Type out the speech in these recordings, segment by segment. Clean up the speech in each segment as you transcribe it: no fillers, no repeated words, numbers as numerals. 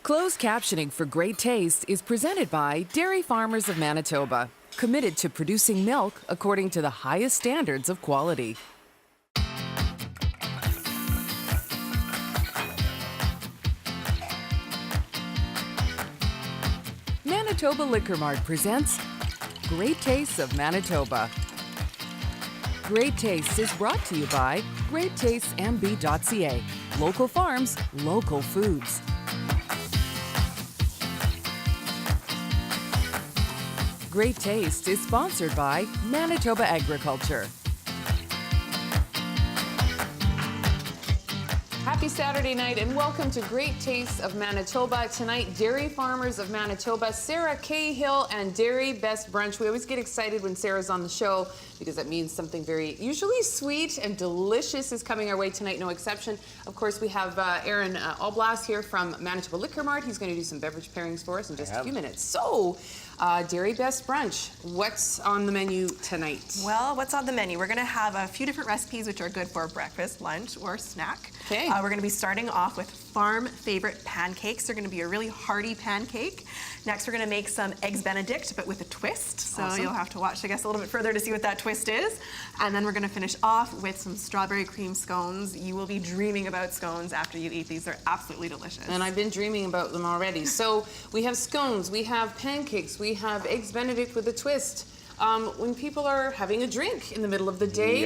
Closed captioning for great taste is presented by Dairy Farmers of Manitoba, committed to producing milk according to the highest standards of quality. Manitoba Liquor Mart presents Great Tastes of Manitoba. Great Tastes is brought to you by GreatTastesMB.ca. Local farms, local foods. Great Taste is sponsored by Manitoba Agriculture. Happy Saturday night and welcome to Great Tastes of Manitoba. Tonight, Dairy Farmers of Manitoba, Sarah Cahill and Dairy Best Brunch. We always get excited when Sarah's on the show because that means something very usually sweet and delicious is coming our way tonight, no exception. Of course, we have Aaron Alblas here from Manitoba Liquor Mart. He's going to do some beverage pairings for us in just a few minutes. So, Dairy Best Brunch, what's on the menu tonight? Well, what's on the menu? We're going to have a few different recipes which are good for breakfast, lunch, or snack. Okay. We're going to be starting off with farm favorite pancakes. They're going to be a really hearty pancake. Next, we're going to make some eggs Benedict, but with a twist. So awesome. You'll have to watch, I guess, a little bit further to see what that twist is. And then we're going to finish off with some strawberry cream scones. You will be dreaming about scones after you eat these. They're absolutely delicious. And I've been dreaming about them already. So we have scones, we have pancakes, we have eggs Benedict with a twist. When people are having a drink in the middle of the day,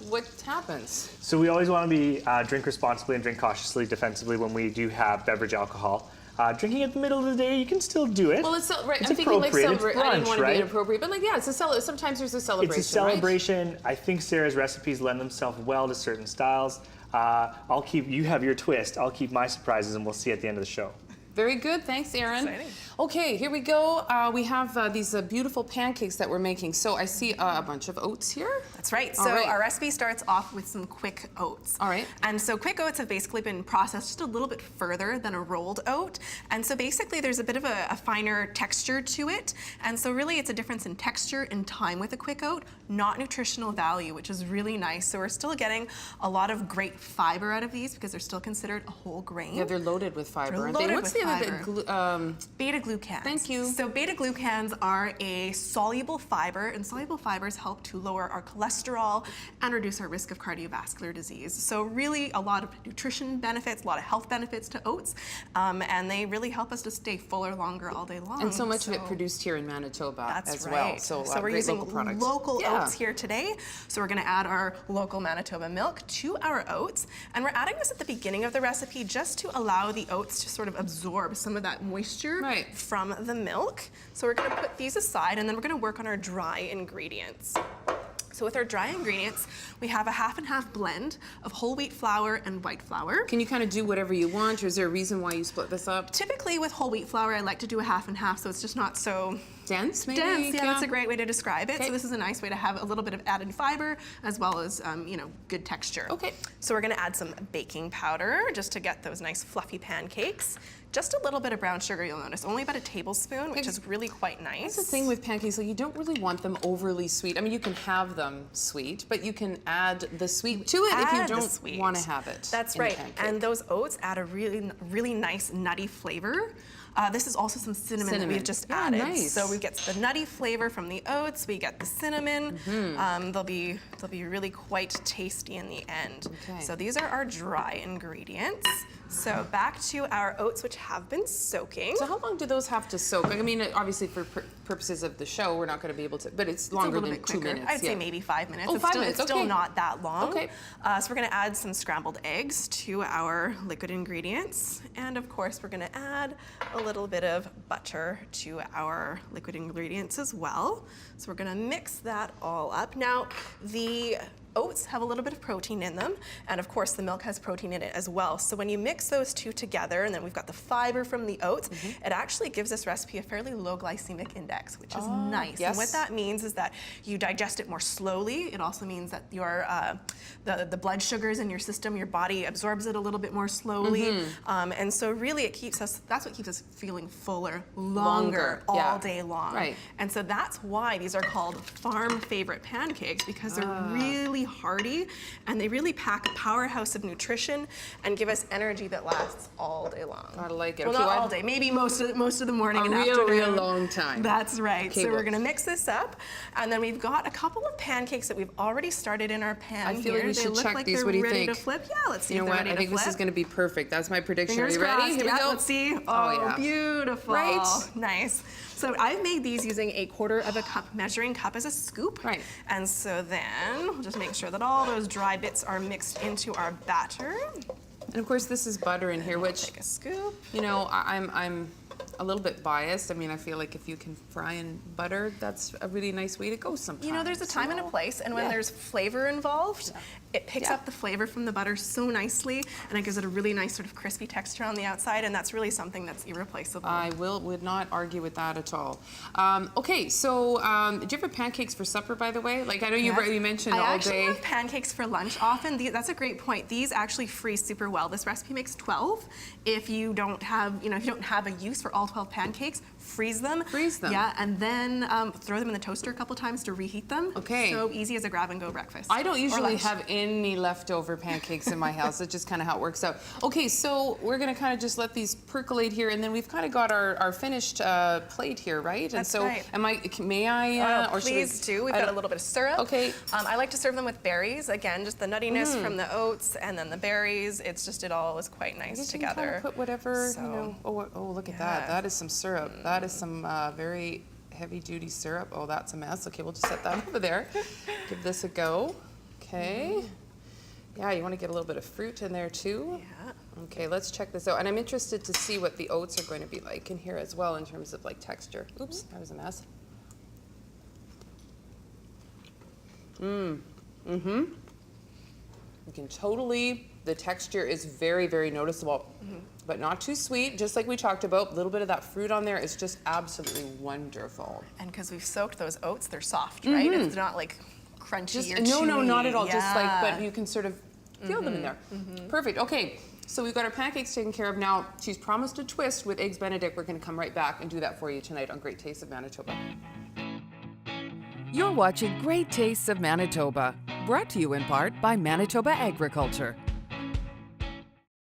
what happens? So we always want to be drink responsibly and drink cautiously, defensively when we do have beverage alcohol. Drinking at the middle of the day, you can still do it. Well, it's right. It's I'm thinking like appropriate. I didn't want to be Right? inappropriate, but like it's a sometimes there's a celebration. It's a celebration. Right? I think Sarah's recipes lend themselves well to certain styles. You have your twist. I'll keep my surprises, and we'll see at the end of the show. Very good, thanks, Aaron. Exciting. Okay, here we go. We have these beautiful pancakes that we're making. So I see a bunch of oats here. That's right. So right. our recipe starts off with some quick oats. All right. And so quick oats have basically been processed just a little bit further than a rolled oat. And so basically there's a bit of a finer texture to it. And so really it's a difference in texture and time with a quick oat, not nutritional value, which is really nice. So we're still getting a lot of great fiber out of these because they're still considered a whole grain. Yeah, they're loaded with fiber, They're aren't they? loaded What's with the other fiber. bit? Beta-glucans. Thank you. So beta-glucans are a soluble fiber, and soluble fibers help to lower our cholesterol and reduce our risk of cardiovascular disease. So really a lot of nutrition benefits, a lot of health benefits to oats, and they really help us to stay fuller longer all day long. And so much of it produced here in Manitoba as well. Right. So we're great using local products. local oats here today. So we're going to add our local Manitoba milk to our oats, and we're adding this at the beginning of the recipe just to allow the oats to sort of absorb some of that moisture from the milk. So we're going to put these aside, and then we're going to work on our dry ingredients. So with our dry ingredients, we have a half and half blend of whole wheat flour and white flour. Can you kind of do whatever you want, or is there a reason why you split this up? Typically with whole wheat flour, I like to do a half and half, so it's just not so dense, maybe? dense. Yeah, that's a great way to describe it. Okay. So this is a nice way to have a little bit of added fiber as well as good texture. Okay. So we're going to add some baking powder just to get those nice fluffy pancakes. Just a little bit of brown sugar, you'll notice, only about a tablespoon, which is really quite nice. That's the thing with pancakes, like you don't really want them overly sweet. I mean, you can have them sweet, but you can add the sweet to it if you don't want to have it. That's right. And those oats add a really nice nutty flavor. This is also some cinnamon that we've just added. Nice. So we get the nutty flavor from the oats, we get the cinnamon. They'll be really quite tasty in the end. Okay. So these are our dry ingredients. So back to our oats, which have been soaking. So how long do those have to soak? I mean, obviously for purposes of the show, we're not going to be able to, but it's longer than 2 minutes. I'd say maybe 5 minutes. Oh, 5 minutes, It's still not that long. Okay. So we're going to add some scrambled eggs to our liquid ingredients. And of course, we're going to add a little bit of butter to our liquid ingredients as well. So we're going to mix that all up. Now, the oats have a little bit of protein in them, and of course the milk has protein in it as well. So when you mix those two together, and then we've got the fiber from the oats, it actually gives this recipe a fairly low glycemic index, which is nice. Yes. And what that means is that you digest it more slowly. It also means that your the blood sugars in your system, your body absorbs it a little bit more slowly. And so really that's what keeps us feeling fuller longer all day long. Right. And so that's why these are called farm favorite pancakes, because they're really hearty, and they really pack a powerhouse of nutrition and give us energy that lasts all day long. Gotta like it. Well, Okay, not well, all day, maybe most of the morning and real, afternoon. real long time. That's right. Okay, So well- we're gonna mix this up, and then we've got a couple of pancakes that we've already started in our pan I feel here. like we They should look check like these. they're What do you ready think? to flip. Yeah, let's see You know if they're what? ready I to think flip. this is going to be perfect. That's my prediction. Fingers Are you ready? crossed. Here we Yeah, go. let's see. Oh, yeah. Beautiful. Right? Nice. So I've made these using a 1/4 of a cup measuring cup as a scoop. Right. And so then we'll just make sure that all those dry bits are mixed into our batter. And of course, this is butter in here, which, Take a scoop. you know, I'm a little bit biased. I mean, I feel like if you can fry in butter, that's a really nice way to go sometimes. You know, there's a time and a place, and when Yeah. there's flavor involved, it picks Yeah. up the flavor from the butter so nicely, and it gives it a really nice sort of crispy texture on the outside, and that's really something that's irreplaceable. I would not argue with that at all. Okay, so do you have pancakes for supper, by the way? Like, I know you mentioned I all actually day. have pancakes for lunch often. That's a great point. These actually freeze super well. This recipe makes 12. If you don't have, if you don't have a use for all 12 pancakes, freeze them. Freeze them. Yeah, and then throw them in the toaster a couple times to reheat them. Okay. So easy as a grab-and-go breakfast. I don't or usually lunch. have any leftover pancakes in my house. It's just kind of how it works out. Okay, so we're gonna kind of just let these percolate here, and then we've kind of got our finished plate here, right? And That's so, right. may I? Or should we- Please do. We've I got a don't- little bit of syrup. Okay. I like to serve them with berries. Again, just the nuttiness from the oats and then the berries. It's just, it all is quite I nice guess you can kind together. of put whatever, So, you know. Oh, look at that. yeah. That is some syrup. That is some very heavy-duty syrup. Oh, that's a mess. Okay, we'll just set that over there. Give this a go. Okay. Yeah, you want to get a little bit of fruit in there too. Yeah. Okay, let's check this out. And I'm interested to see what the oats are going to be like in here as well in terms of like texture. Oops, that was a mess. You can totally, the texture is very, very noticeable, but not too sweet, just like we talked about. A little bit of that fruit on there is just absolutely wonderful. And because we've soaked those oats, they're soft, right? It's not like crunchy Just, or no, chewy. not at all. Just like, Yeah. but you can sort of feel them in there. Perfect. Okay, so we've got our pancakes taken care of. Now, she's promised a twist with Eggs Benedict. We're going to come right back and do that for you tonight on Great Tastes of Manitoba. You're watching Great Tastes of Manitoba, brought to you in part by Manitoba Agriculture.